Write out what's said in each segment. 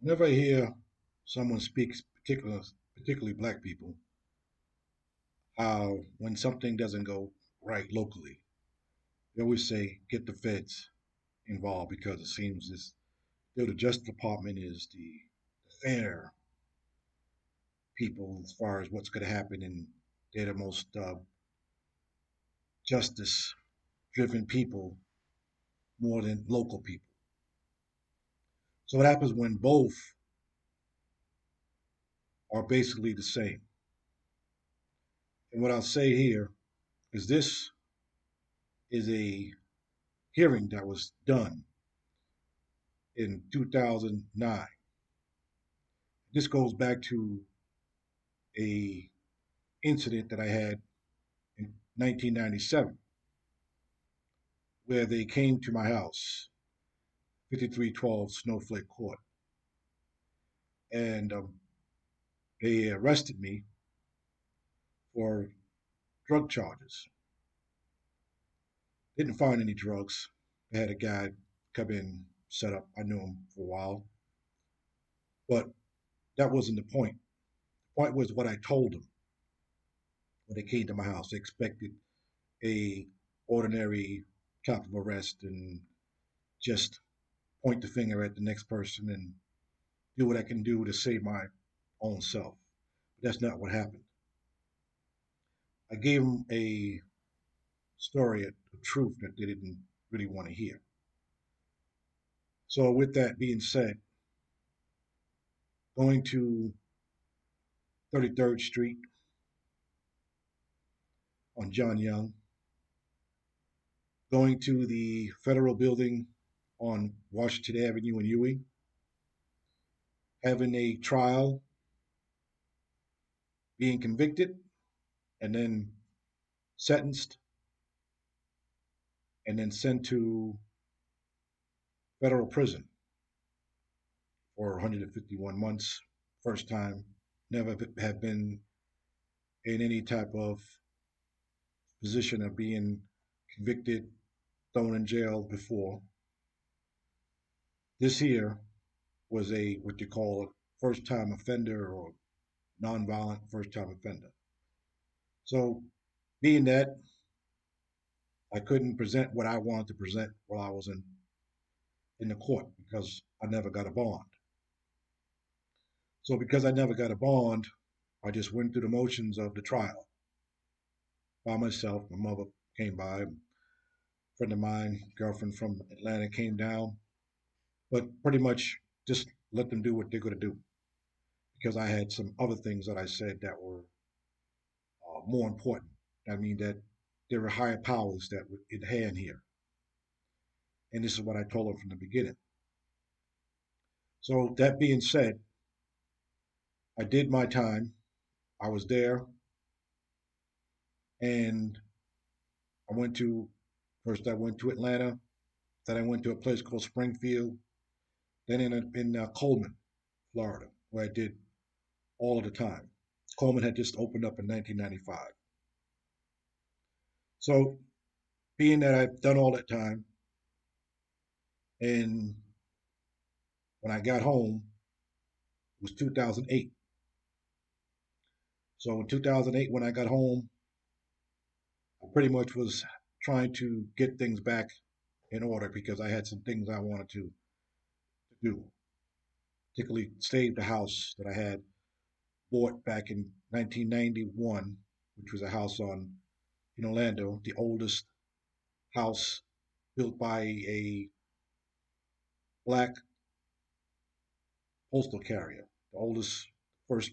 Whenever I hear someone speak, particularly black people, how when something doesn't go right locally, they always say, get the feds involved because it seems this, the Justice Department is the fair people as far as what's going to happen, and they're the most justice driven people more than local people. So what happens when both are basically the same? And what I'll say here is this is a hearing that was done in 2009. This goes back to a incident that I had in 1997 where they came to my house, 5312 Snowflake Court, and they arrested me for drug charges. Didn't find any drugs. They had a guy come in, set up. I knew him for a while, but that wasn't the point. The point was what I told them when they came to my house. They expected a ordinary capital arrest and just point the finger at the next person and do what I can do to save my own self. But that's not what happened. I gave them a story, a truth that they didn't really want to hear. So, with that being said, going to 33rd Street on John Young, going to the federal building on Washington Avenue in Ewing, having a trial, being convicted, and then sentenced, and then sent to federal prison for 151 months. First time, never have been in any type of position of being convicted, thrown in jail before. This here was a what you call a first time offender or nonviolent first time offender. So, being that I couldn't present what I wanted to present while I was in the court because I never got a bond. So, because I never got a bond, I just went through the motions of the trial by myself. My mother came by, a friend of mine, girlfriend from Atlanta came down, but pretty much just let them do what they're going to do because I had some other things that I said that were more important. I mean, that there were higher powers that were in hand here. And this is what I told them from the beginning. So, that being said, I did my time. I was there and I went to, first I went to Atlanta, then I went to a place called Springfield, then in Coleman, Florida, where I did all of the time. Coleman had just opened up in 1995. So, being that I've done all that time, and when I got home, it was 2008. So, in 2008, when I got home, I pretty much was trying to get things back in order because I had some things I wanted to do, particularly save the house that I had bought back in 1991, which was a house in Orlando, the oldest house built by a black postal carrier, the oldest first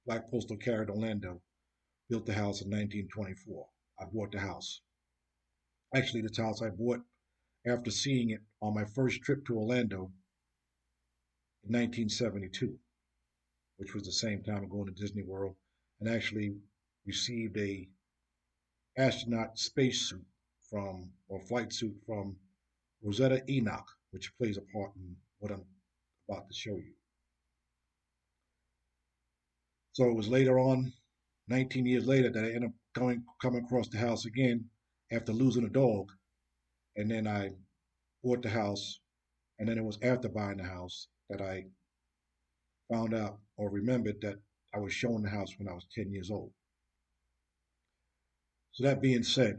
black postal carrier in Orlando, built the house in 1924. I bought the house. Actually, this house I bought after seeing it on my first trip to Orlando in 1972, which was the same time going to Disney World, and actually received a astronaut spacesuit from or flight suit from Rosetta Enoch, which plays a part in what I'm about to show you. So it was later on, 19 years later, that I ended up coming across the house again after losing a dog, and then I bought the house, and then it was after buying the house that I found out or remembered that I was shown the house when I was 10 years old. So, that being said,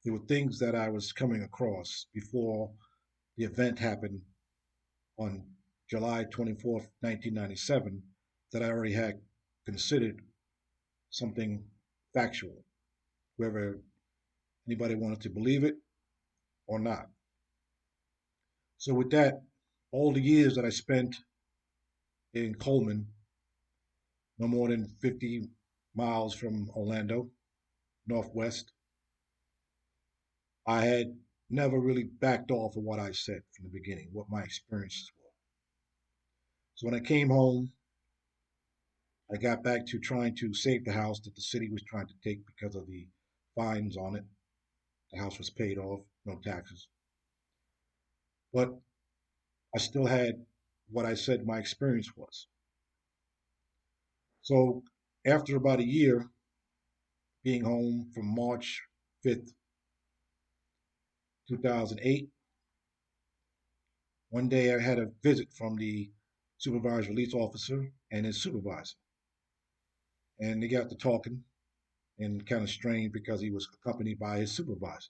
there were things that I was coming across before the event happened on July 24th, 1997, that I already had considered something factual, whether anybody wanted to believe it or not. So, with that, all the years that I spent in Coleman, no more than 50 miles from Orlando, Northwest, I had never really backed off of what I said from the beginning, what my experiences were. So when I came home, I got back to trying to save the house that the city was trying to take because of the fines on it. The house was paid off, no taxes. But I still had what I said my experience was. So after about a year being home from March 5th, 2008, one day I had a visit from the supervised release officer and his supervisor. And they got to talking, and kind of strange because he was accompanied by his supervisor.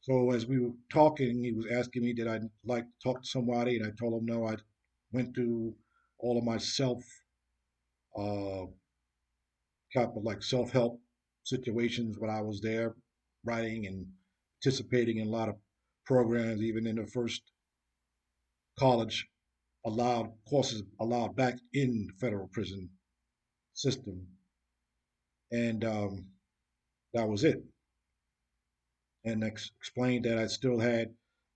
So as we were talking, he was asking me, did I like to talk to somebody? And I told him no. I went through all of my uh, kind of like self-help situations when I was there, writing and participating in a lot of programs, even in the first college allowed courses allowed back in the federal prison system, and that was it. And explained that I still had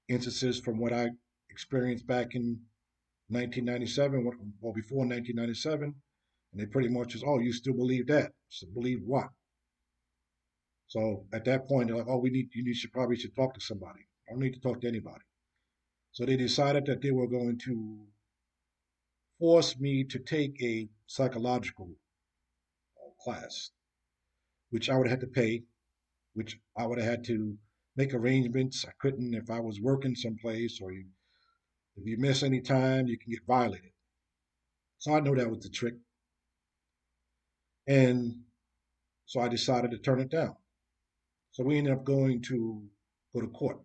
instances from what I experienced back in 1997, or before 1997, and they pretty much was, oh, you still believe that? So believe what? So at that point, they're like, oh, should probably should talk to somebody. I don't need to talk to anybody. So they decided that they were going to force me to take a psychological class, which I would have had to pay, which I would have had to make arrangements. I couldn't if I was working someplace, or if you miss any time, you can get violated. So I know that was the trick. And so I decided to turn it down. So we ended up going to go to court.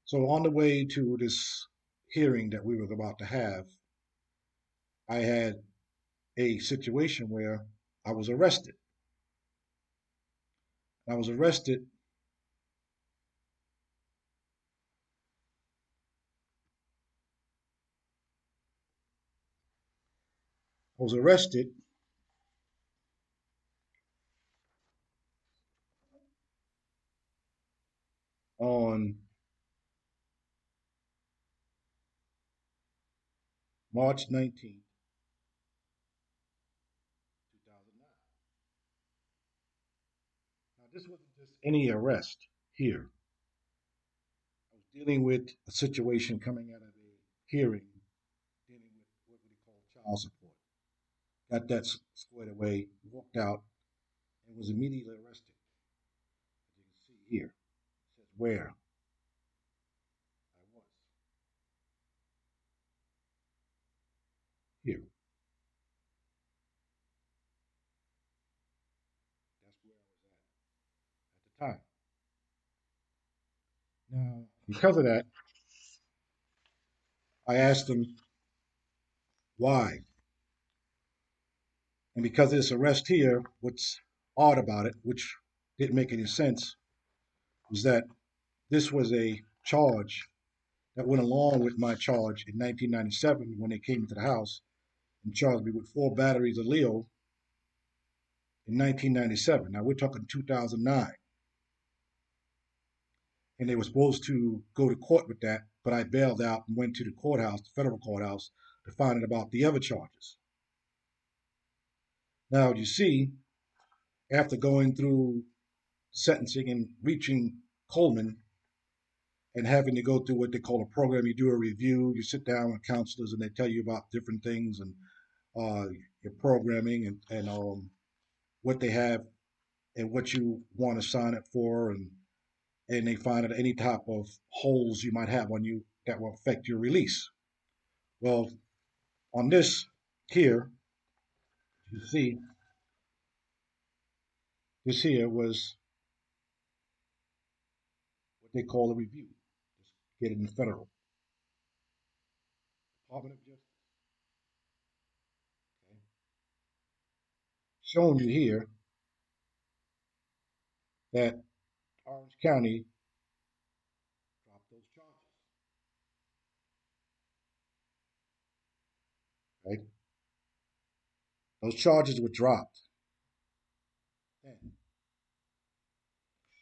So on the way to this hearing that we were about to have, I had a situation where I was arrested. I was arrested. I was arrested on March 19th, 2009. Now, this wasn't just any arrest here. I was dealing with a situation coming out of a hearing dealing with what we call child support. Got that squared away, walked out, and was immediately arrested. As you can see here, it says where I was. Here, that's where I was at the time. Now, because of that, I asked them why. And because of this arrest here, what's odd about it, which didn't make any sense, was that this was a charge that went along with my charge in 1997 when they came into the house and charged me with 4 batteries of Leo in 1997. Now we're talking 2009. And they were supposed to go to court with that, but I bailed out and went to the courthouse, the federal courthouse, to find out about the other charges. Now, you see, after going through sentencing and reaching Coleman and having to go through what they call a program, you do a review, you sit down with counselors, and they tell you about different things and uh, your programming and what they have and what you want to sign up for, and they find out any type of holes you might have on you that will affect your release. Well, on this here, you see, this here was what they call a review. Just get it in federal Department of Justice. Okay? Showing you here that Orange County dropped those charges. Right? Those charges were dropped. Then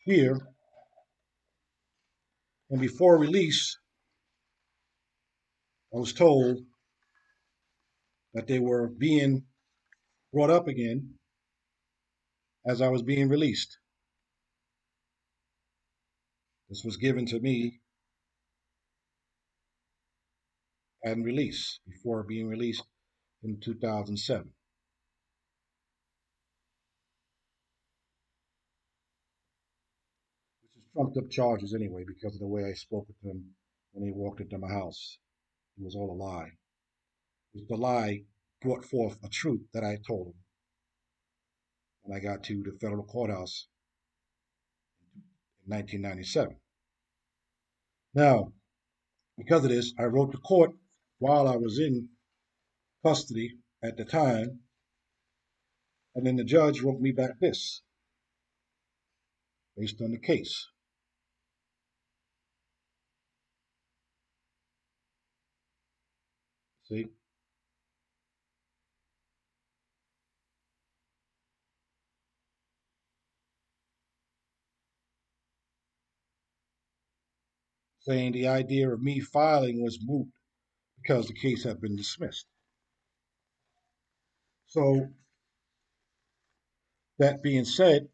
here, and before release, I was told that they were being brought up again as I was being released. This was given to me and release before being released in 2007, which is trumped up charges anyway because of the way I spoke with them when they walked into my house. It was all a lie. The lie brought forth a truth that I told them when I got to the federal courthouse in 1997. Now, because of this, I wrote to court while I was in custody at the time, and then the judge wrote me back this based on the case. See, saying the idea of me filing was moot because the case had been dismissed. So, that being said,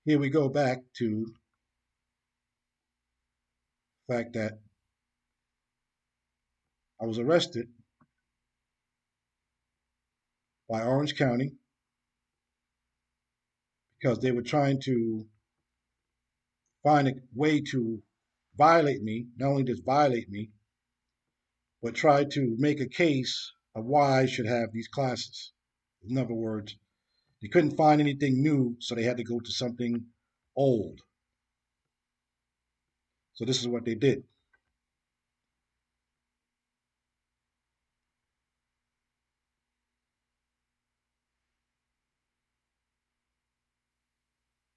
here we go back to the fact that I was arrested by Orange County because they were trying to find a way to violate me, not only just violate me, but try to make a case of why I should have these classes. In other words, they couldn't find anything new, so they had to go to something old. So this is what they did.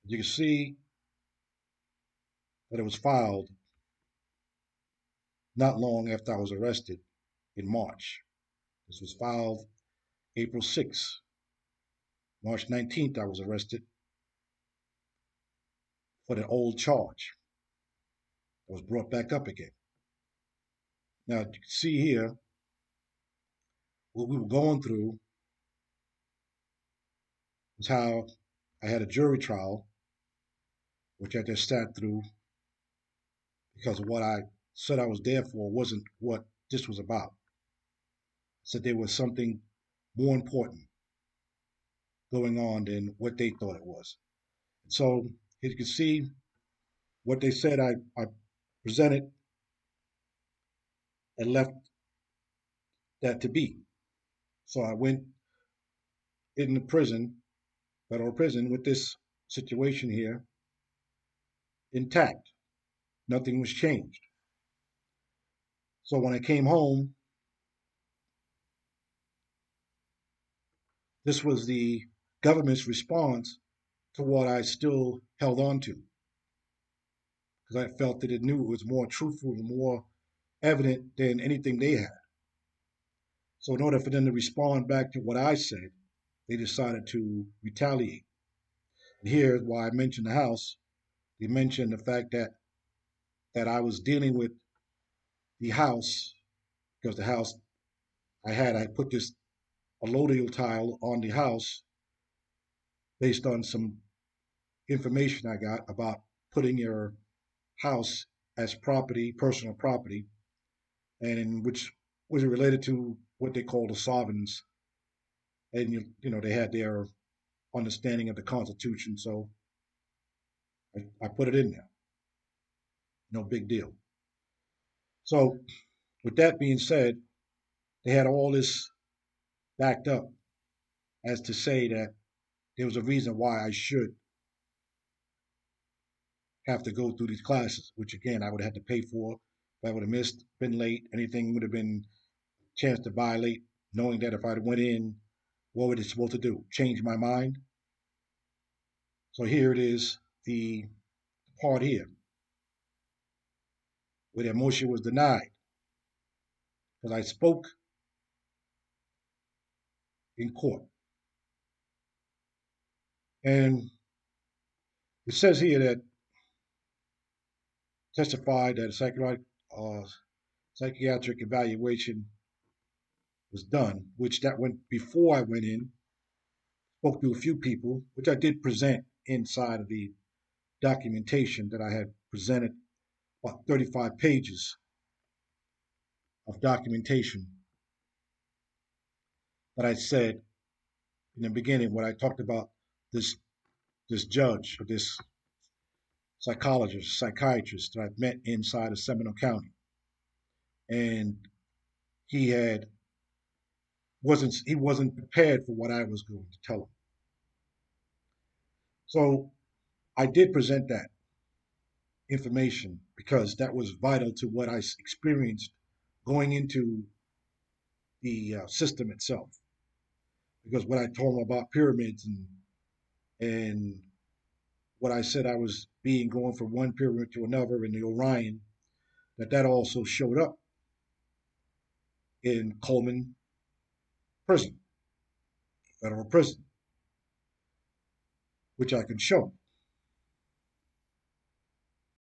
You can see that it was filed not long after I was arrested in March. This was filed April 6th. March 19th, I was arrested for the old charge. I was brought back up again. Now, you can see here what we were going through was how I had a jury trial, which I just sat through because what I said I was there for wasn't what this was about. I said there was something more important going on than what they thought it was. So as you can see, what they said I presented and left that to be. So I went in the prison, federal prison, with this situation here intact. Nothing was changed. So when I came home, this was the government's response to what I still held on to because I felt that it knew it was more truthful and more evident than anything they had. So in order for them to respond back to what I said, they decided to retaliate. And here's why I mentioned the house. They mentioned the fact that I was dealing with the house because the house I put this allodial tile on the house based on some information I got about putting your house as property, personal property, and in which was related to what they call the sovereigns. And they had their understanding of the Constitution, so I put it in there. No big deal. So, with that being said, they had all this backed up as to say that there was a reason why I should have to go through these classes, which again I would have had to pay for. If I would have missed, been late, anything would have been a chance to violate, knowing that if I went in, what were they supposed to do? Change my mind? So here it is, the part here where the motion was denied because I spoke in court. And it says here that testified that a psychiatric evaluation was done, which that went before I went in, spoke to a few people, which I did present inside of the documentation that I had presented, about 35 pages of documentation that I said in the beginning when I talked about this this judge or this psychologist, psychiatrist that I've met inside of Seminole County. And he had wasn't prepared for what I was going to tell him. So I did present that information because that was vital to what I experienced going into the system itself. Because what I told him about pyramids and what I said I was being going from one pyramid to another in the Orion, that also showed up in Coleman Prison, federal prison, which I can show.